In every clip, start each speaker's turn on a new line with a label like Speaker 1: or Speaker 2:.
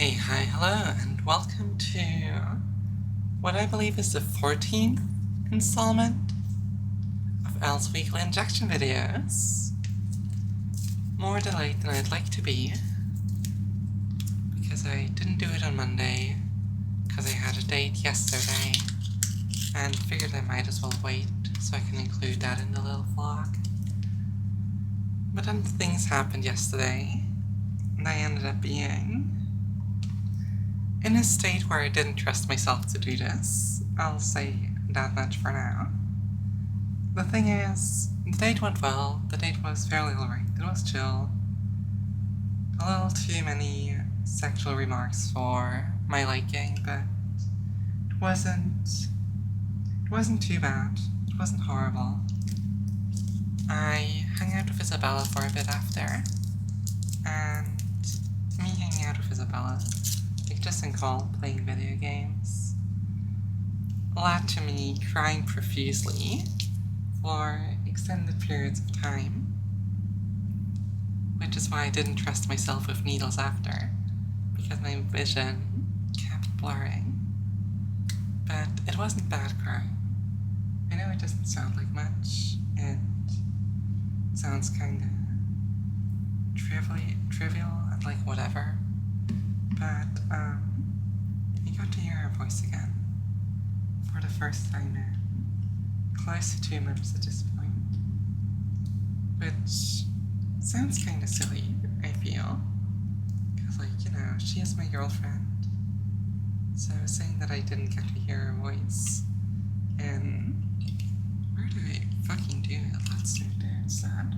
Speaker 1: Hi, hello, and welcome to what I believe is the 14th installment of Elle's weekly injection videos. More delayed than I'd like to be, because I didn't do it on Monday, because I had a date yesterday, and figured I might as well wait so I can include that in the little vlog. But then things happened yesterday, and I ended up being in a state where I didn't trust myself to do this. I'll say that much for now. The thing is, the date went well. The date was fairly alright. It was chill. A little too many sexual remarks for my liking, but it wasn't too bad. It wasn't horrible. I hung out with Isabella for a bit after, and me hanging out with Isabella, like just in call, playing video games, led to me crying profusely for extended periods of time, which is why I didn't trust myself with needles after, because my vision kept blurring. But it wasn't bad crying. I know it doesn't sound like much. It sounds kinda trivial and like whatever. But, you got to hear her voice again. For the first time in close to 2 months at this point. Which sounds kinda silly, I feel. Because, she is my girlfriend. So saying that I didn't get to hear her voice, and where do I fucking do it? Let's do it instead.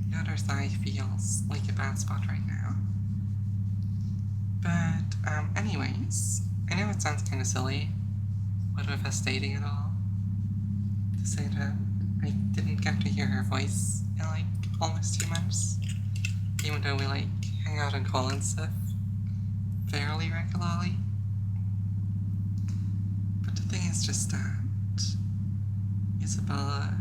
Speaker 1: The other thigh feels like a bad spot right now. But, anyways, I know it sounds kinda silly, but with us dating at all, to say that I didn't get to hear her voice in almost 2 months, even though we hang out and call and stuff fairly regularly. But the thing is just that Isabella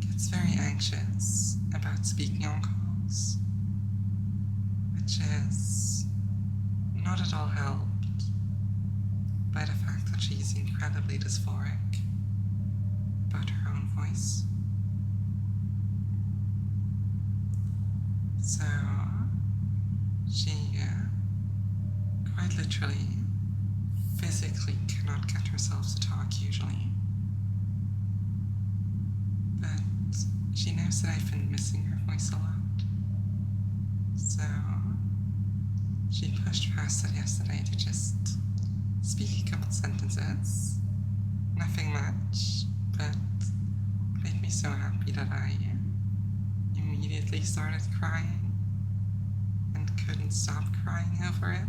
Speaker 1: gets very anxious about speaking on calls, which is not at all helped by the fact that she's incredibly dysphoric about her own voice. So she quite literally, physically cannot get herself to talk usually. But she knows that I've been missing her voice a lot. So she pushed past it yesterday to just speak a couple sentences. Nothing much, but made me so happy that I immediately started crying and couldn't stop crying over it.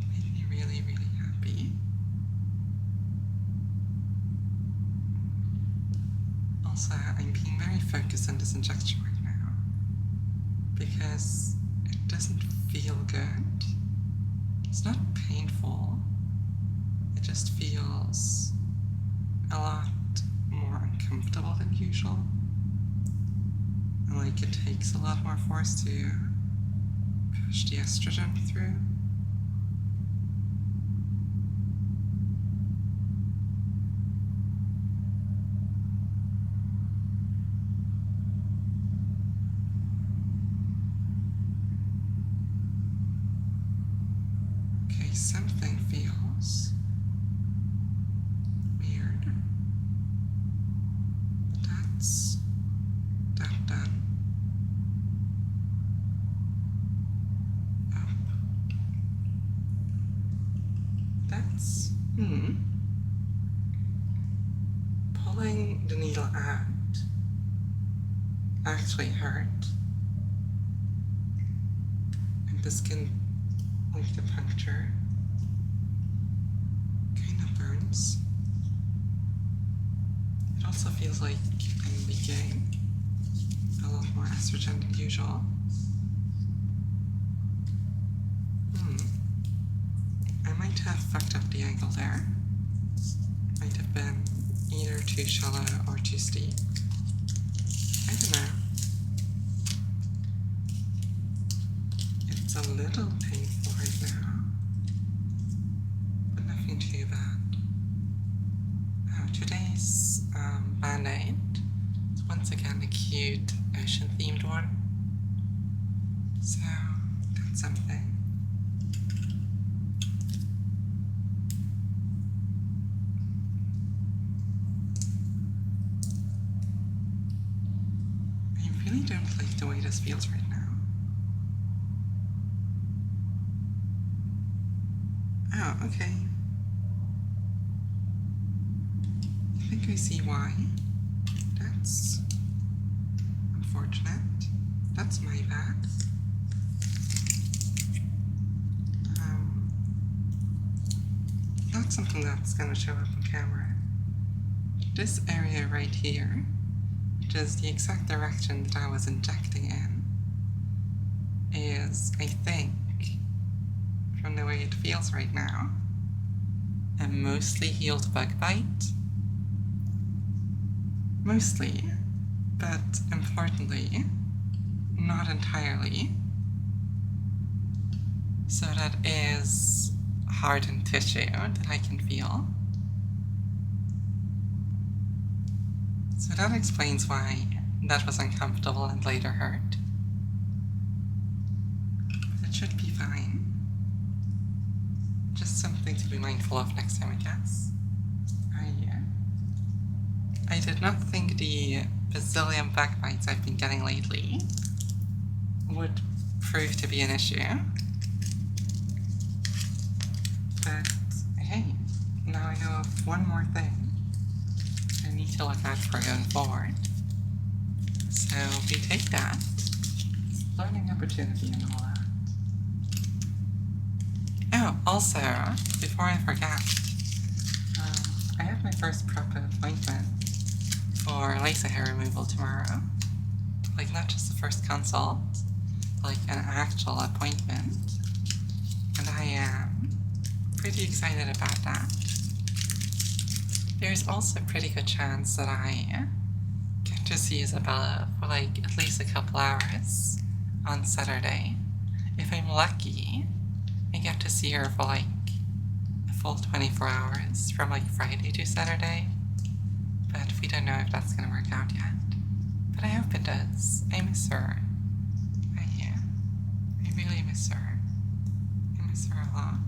Speaker 1: Made me really, really happy. Also, I'm being very focused on this injection right now, because it doesn't feel good. It's not painful, it just feels a lot more uncomfortable than usual. And it takes a lot more force to push the estrogen through. Something feels weird. That's that done. Up. That's pulling the needle out actually hurt. And the skin, the puncture, burns. It also feels like I'm leaking a lot more estrogen than usual. I might have fucked up the angle there. Might have been either too shallow or too steep. I don't know. It's a little painful right now, but nothing too bad. Oh, today's band-aid is once again a cute ocean-themed one, so that's something. I really don't like the way this feels right now. Oh, okay. I think I see why. That's unfortunate. That's my bad. Not something that's gonna show up on camera. This area right here, which is the exact direction that I was injecting in, is, I think, from the way it feels right now, a mostly healed bug bite. Mostly, but importantly, not entirely. So that is hardened tissue that I can feel. So that explains why that was uncomfortable and later hurt. But it should be fine. Just something to be mindful of next time, I guess. I did not think the bazillion back bites I've been getting lately would prove to be an issue. But hey, now I know of one more thing I need to look out for going forward. So we take that. It's a learning opportunity and all that. Oh, also, before I forget, I have my first proper appointment for laser hair removal tomorrow. Like, not just the first consult, like an actual appointment. And I am pretty excited about that. There's also a pretty good chance that I get to see Isabella for like at least a couple hours on Saturday. If I'm lucky, I get to see her for like a full 24 hours from like Friday to Saturday. But we don't know if that's gonna work out yet. But I hope it does. I miss her. I really miss her. I miss her a lot.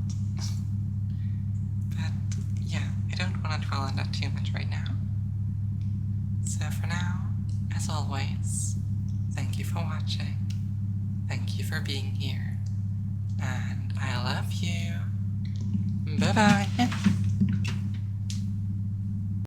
Speaker 1: But yeah, I don't want to dwell on that too much right now. So for now, as always, thank you for watching. Thank you for being here. And I love you. Bye-bye.